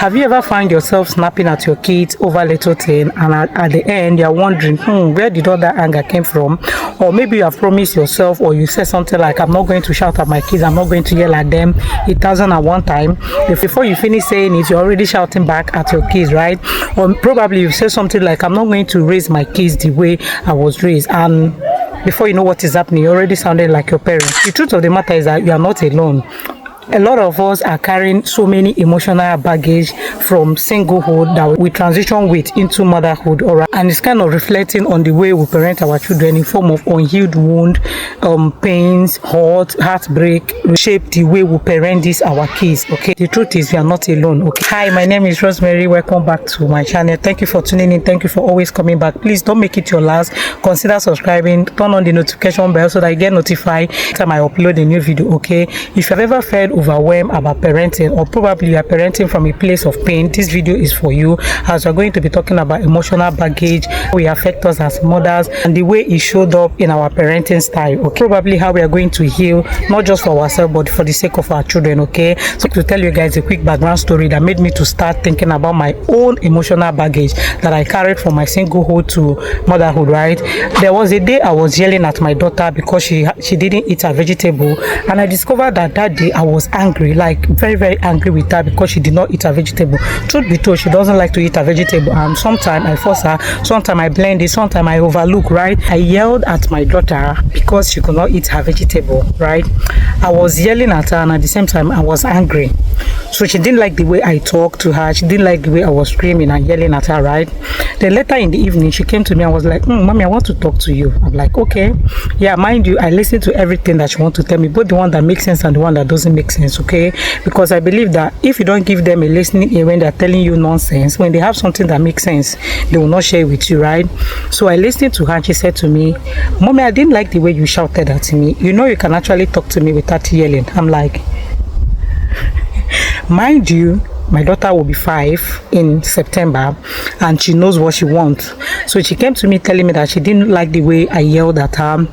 Have you ever found yourself snapping at your kids over little thing, and at the end you're wondering, where did all that anger came from? Or maybe you have promised yourself, or you said something like, I'm not going to shout at my kids, I'm not going to yell at them 1,001 times. Before you finish saying it, you're already shouting back at your kids, right? Or probably you say something like, I'm not going to raise my kids the way I was raised, and before you know what is happening, you're already sounding like your parents. The truth of the matter is that you are not alone. A lot of us are carrying so many emotional baggage from singlehood that we transition with into motherhood, alright, and it's kind of reflecting on the way we parent our children in form of unhealed wound, pains, heartbreak, shape the way we parent these our kids. Okay, the truth is we are not alone. Okay, hi, my name is Rosemary. Welcome back to my channel. Thank you for tuning in. Thank you for always coming back. Please don't make it your last. Consider subscribing, turn on the notification bell so that you get notified every time I upload a new video. Okay, if you've ever felt overwhelmed about parenting, or probably you are parenting from a place of pain, this video is for you, as we're going to be talking about emotional baggage, how it affects us as mothers, and the way it showed up in our parenting style. Okay, probably how we are going to heal, not just for ourselves but for the sake of our children. Okay, so to tell you guys a quick background story that made me to start thinking about my own emotional baggage that I carried from my singlehood to motherhood. Right, there was a day I was yelling at my daughter because she didn't eat her vegetable, and I discovered that day I was angry, like very angry with her because she did not eat her vegetable. Truth be told, she doesn't like to eat her vegetable, and sometimes I force her, sometimes I blend it, sometimes I overlook. Right, I yelled at my daughter because she could not eat her vegetable. Right, I was yelling at her, and at the same time I was angry. So she didn't like the way I talked to her, she didn't like the way I was screaming and yelling at her. Right, then later in the evening she came to me and was like, mommy, I want to talk to you. I'm like, okay, yeah, mind you, I listen to everything that she wants to tell me, both the one that makes sense and the one that doesn't make sense. Okay, because I believe that if you don't give them a listening ear when they're telling you nonsense, when they have something that makes sense, they will not share with you. Right, so I listened to her and she said to me, mommy, I didn't like the way you shouted at me. You know you can actually talk to me without yelling. I'm like, mind you, my daughter will be 5 in September and she knows what she wants. So she came to me telling me that she didn't like the way I yelled at her.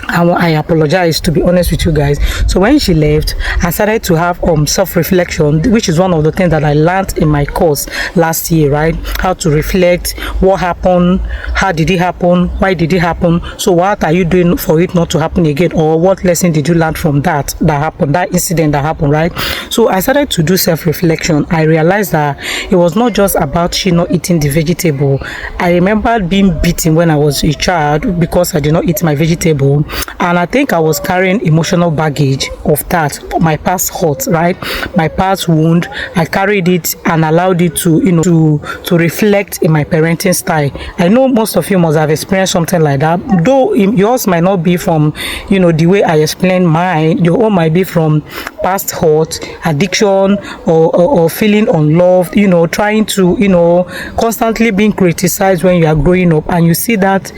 I apologize, to be honest with you guys. So when she left, I started to have self-reflection, which is one of the things that I learned in my course last year. Right, how to reflect what happened, how did it happen, why did it happen, so what are you doing for it not to happen again, or what lesson did you learn from that happened, that incident that happened. Right, so I started to do self-reflection. I realized that it was not just about she not eating the vegetable. I remember being beaten when I was a child because I did not eat my vegetable, and I think I was carrying emotional baggage of that, my past hurt, right, my past wound. I carried it and allowed it to to reflect in my parenting style. I know most of you must have experienced something like that, though yours might not be from the way I explained mine. Your own might be from past hurt, addiction, or feeling unloved, trying to constantly being criticized when you are growing up, and you see that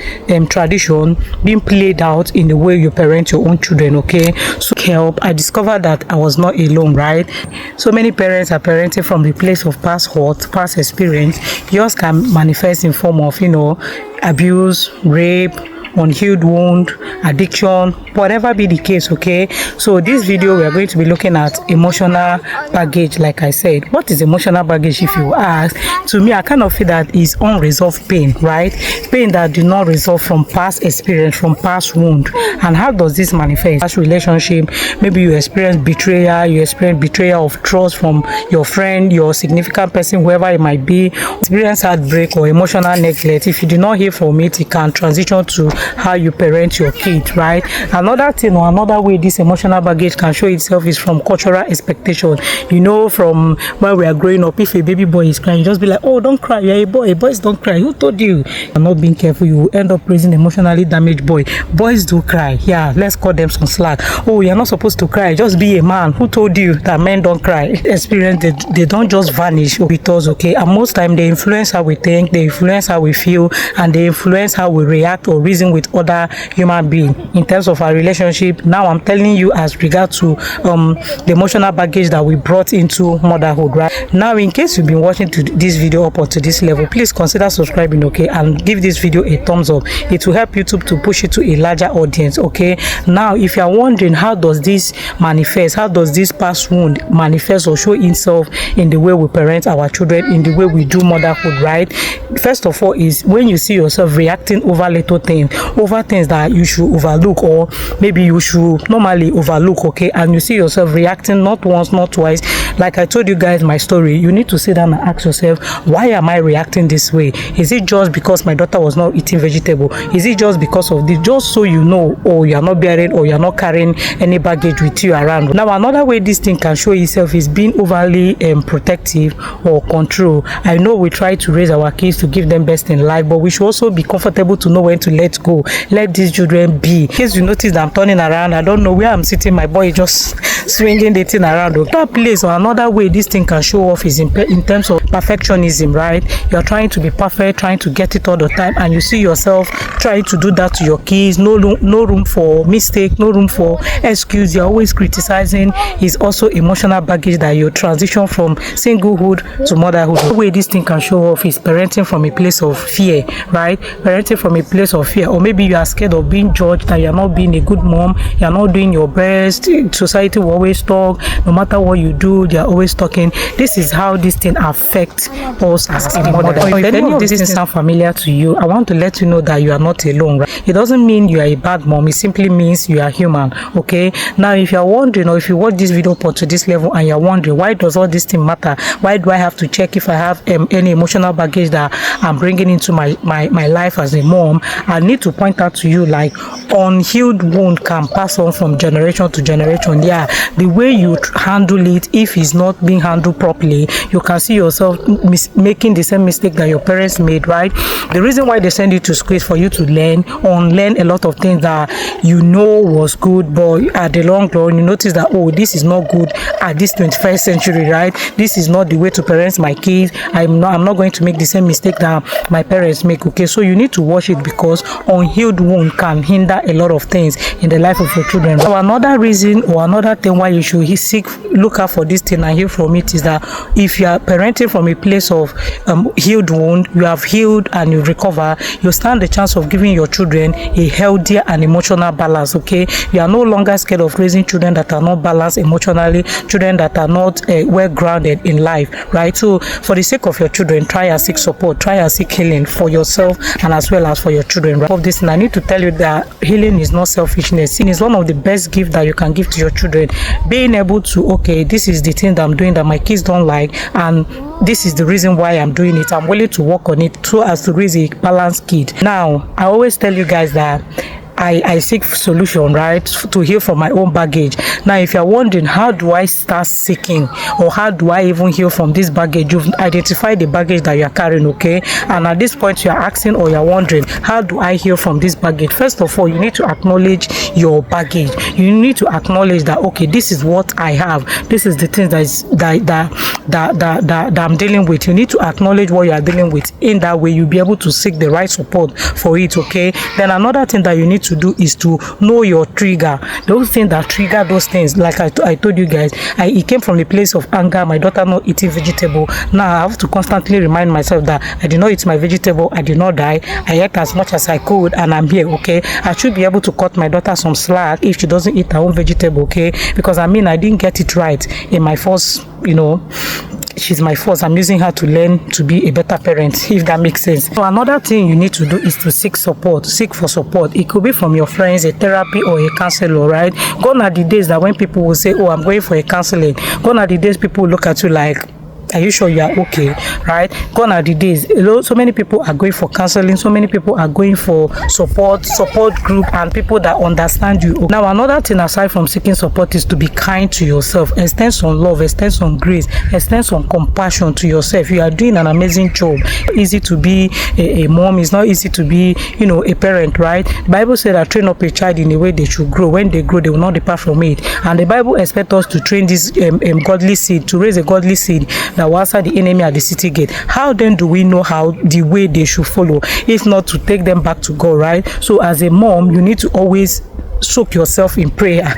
tradition being played out in the way you parent your own children. Okay, so help, I discovered that I was not alone. Right, so many parents are parenting from the place of past hurt, past experience. Yours can manifest in form of abuse, rape, unhealed wound, addiction, whatever be the case. Okay, so this video we are going to be looking at emotional baggage. Like I said, what is emotional baggage? If you ask, to me, I kind of feel that is unresolved pain, right? Pain that did not resolve from past experience, from past wound. And how does this manifest? Past relationship, maybe you experience betrayal, you experience betrayal of trust from your friend, your significant person, whoever it might be, experience heartbreak or emotional neglect. If you do not hear from it, it can transition to how you parent your kid. Right, another thing, or another way this emotional baggage can show itself is from cultural expectation. From when we are growing up, if a baby boy is crying, you just be like, oh, don't cry, you're a boy, boys don't cry, who told you? You're not being careful, you will end up raising emotionally damaged boy. Boys do cry, yeah, let's call them some slack. Oh, you're not supposed to cry, just be a man, who told you that men don't cry? Experience, they don't just vanish with us. Okay, and most time they influence how we think, they influence how we feel, and they influence how we react or reason with other human beings in terms of our relationship. Now I'm telling you as regard to the emotional baggage that we brought into motherhood, right? Now, in case you've been watching to this video up or to this level, please consider subscribing, okay, and give this video a thumbs up. It will help YouTube to push it to a larger audience, okay? Now, if you are wondering how does this manifest, how does this past wound manifest or show itself in the way we parent our children, in the way we do motherhood, right? First of all is when you see yourself reacting over little things, over things that you should overlook or maybe you should normally overlook, okay, and you see yourself reacting not once, not twice. Like I told you guys my story, you need to sit down and ask yourself, why am I reacting this way? Is it just because my daughter was not eating vegetable? Is it just because of this? Just so you know, or you're not bearing or you're not carrying any baggage with you around. Now, another way this thing can show itself is being overly protective or control. I know we try to raise our kids to give them best in life, but we should also be comfortable to know when to let go. Let these children be. In case you notice that I'm turning around, I don't know where I'm sitting, my boy just swinging the thing around. That place, or another way this thing can show off is in terms of perfectionism, right? You're trying to be perfect, trying to get it all the time, and you see yourself trying to do that to your kids. No room for mistake, no room for excuse. You're always criticizing. Is also emotional baggage that you transition from singlehood to motherhood. The way this thing can show off is parenting from a place of fear, right? Parenting from a place of fear, or maybe you are scared of being judged, that you're not being a good mom, you're not doing your best. Society will always talk. No matter what you do, they're always talking. This is how this thing affects us as a mother. If any of these things sound familiar to you, I want to let you know that you are not alone, right? It doesn't mean you are a bad mom. It simply means you are human, okay? Now, if you are wondering, or if you watch this video up to this level and you're wondering, why does all this thing matter? Why do I have to check if I have any emotional baggage that I'm bringing into my life as a mom? I need to point out to you, like, unhealed wound can pass on from generation to generation. Yeah, the way you handle it, if it's not being handled properly, you can see yourself making the same mistake that your parents made, right? The reason why they send you to school is for you to unlearn a lot of things that you know was good, but at the long run you notice that, oh, this is not good at this 21st century, right? This is not the way to parent my kids. I'm not going to make the same mistake that my parents make, okay? So you need to watch it, because unhealed wound can hinder a lot of things in the life of your children. So another reason or another thing why you should look out for this thing and heal from it is that if you are parenting from a place of healed wound, you have healed and you recover, you stand the chance of giving your children a healthier and emotional balance, okay? You are no longer scared of raising children that are not balanced emotionally, children that are not well grounded in life, right? So for the sake of your children, try and seek support, try and seek healing for yourself and as well as for your children, right? Of this, and I need to tell you that healing is not selfishness. It is one of the best gifts that you can give to your children. Being able to, okay, this is the thing that I'm doing that my kids don't like, and this is the reason why I'm doing it. I'm willing to work on it so as to raise a balanced kid. Now, I always tell you guys that I seek solution, right, to heal from my own baggage. Now, if you're wondering, how do I start seeking, or how do I even heal from this baggage? You've identified the baggage that you're carrying, okay? And at this point, you're asking or you're wondering, how do I heal from this baggage? First of all, you need to acknowledge your baggage. You need to acknowledge that, okay, this is what I have. This is the things that I'm dealing with. You need to acknowledge what you are dealing with. In that way, you'll be able to seek the right support for it, okay? Then another thing that you need to do is to know your trigger. Those things that trigger those things, like I told you guys, it came from the place of anger. My daughter not eating vegetable. Now I have to constantly remind myself that I did not eat my vegetable, I did not die, I ate as much as I could, and I'm here, okay? I should be able to cut my daughter some slack if she doesn't eat her own vegetable, okay? Because I didn't get it right in my first, she's my first. I'm using her to learn to be a better parent, if that makes sense. So another thing you need to do is to seek support. Seek for support. It could be from your friends, a therapy or a counselor, right? Gone are the days that when people will say, oh, I'm going for a counseling. Gone are the days people will look at you like, are you sure you are okay, right? Gone are the days. So many people are going for counseling. So many people are going for support group, and people that understand you. Now, another thing aside from seeking support is to be kind to yourself. Extend some love, extend some grace, extend some compassion to yourself. You are doing an amazing job. Easy to be a mom. It's not easy to be, a parent, right? The Bible said that train up a child in the way they should grow. When they grow, they will not depart from it. And the Bible expects us to train this godly seed, to raise a godly seed that that will answer the enemy at the city gate. How then do we know how the way they should follow, if not to take them back to God, right? So as a mom, you need to always soak yourself in prayer.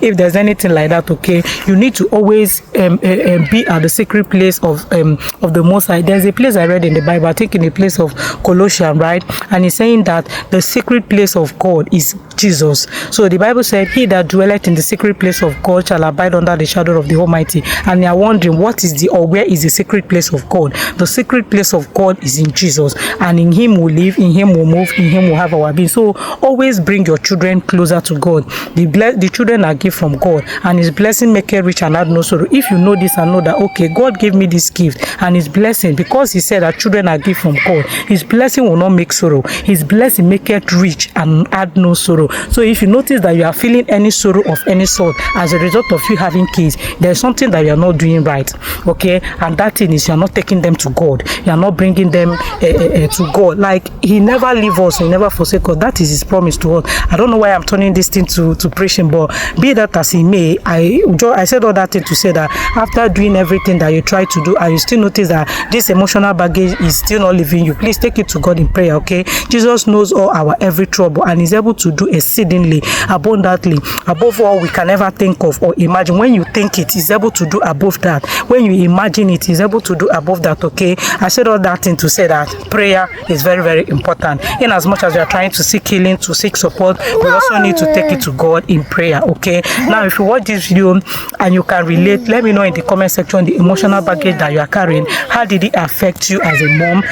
If there's anything like that, okay, you need to always be at the secret place of the Most High. There's a place I read in the Bible, I think in the place of Colossians, right? And it's saying that the secret place of God is Jesus. So the Bible said, he that dwelleth in the secret place of God shall abide under the shadow of the Almighty. And you are wondering, what is the, or where is the secret place of God? The secret place of God is in Jesus, and in him we live, in him we move, in him we have our being. So always bring your children closer to God. The children are gift from God, and his blessing make it rich and add no sorrow. If you know this and know that, okay, God gave me this gift and his blessing, because he said that children are gift from God, his blessing will not make sorrow. His blessing make it rich and add no sorrow. So if you notice that you are feeling any sorrow of any sort as a result of you having kids, there's something that you are not doing right, okay? And that thing is, you are not taking them to God. You are not bringing them to God. Like, he never leave us, he never forsake us. That is his promise to us. I don't know why I'm turning this thing to preaching, but be that as it may, I said all that thing to say that after doing everything that you try to do, and you still notice that this emotional baggage is still not leaving you, please take it to God in prayer, okay? Jesus knows all our every trouble and is able to do exceedingly abundantly above all we can ever think of or imagine. When you think it, he's able to do above that. When you imagine it, he's able to do above that, okay? I said all that thing to say that prayer is very, very important. In as much as we are trying to seek healing, to seek support, we also need to take it to God in prayer, okay? Now, if you watch this video and you can relate, let me know in the comment section the emotional baggage that you are carrying. How did it affect you as a mom?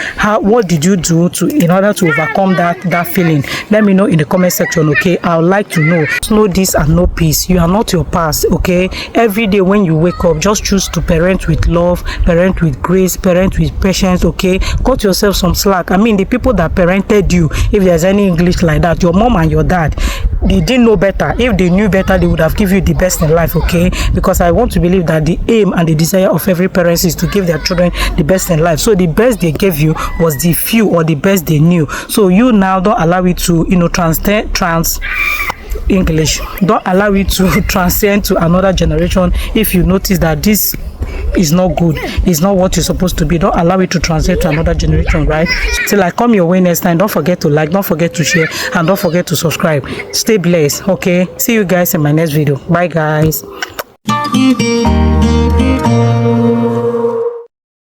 What did you do in order to overcome that feeling? Let me know in the comment section, okay? I would like to know this and know peace. You are not your past, okay? Every day when you wake up, just choose to parent with love, parent with grace, parent with patience, okay? Cut yourself some slack. I mean, the people that parented you, if there's any English like that, your mom and your dad, they didn't know better. If they knew better, they would have given you the best in life, okay? Because I want to believe that the aim and the desire of every parent is to give their children the best in life. So the best they gave you was the few, or the best they knew. So you now don't allow it to, don't allow it to transcend to another generation. If you notice that this is not good, it's not what you're supposed to be, don't allow it to translate to another generation, right? Till I come your way next time, don't forget to like, don't forget to share, and don't forget to subscribe. Stay blessed, okay? See you guys in my next video. Bye guys.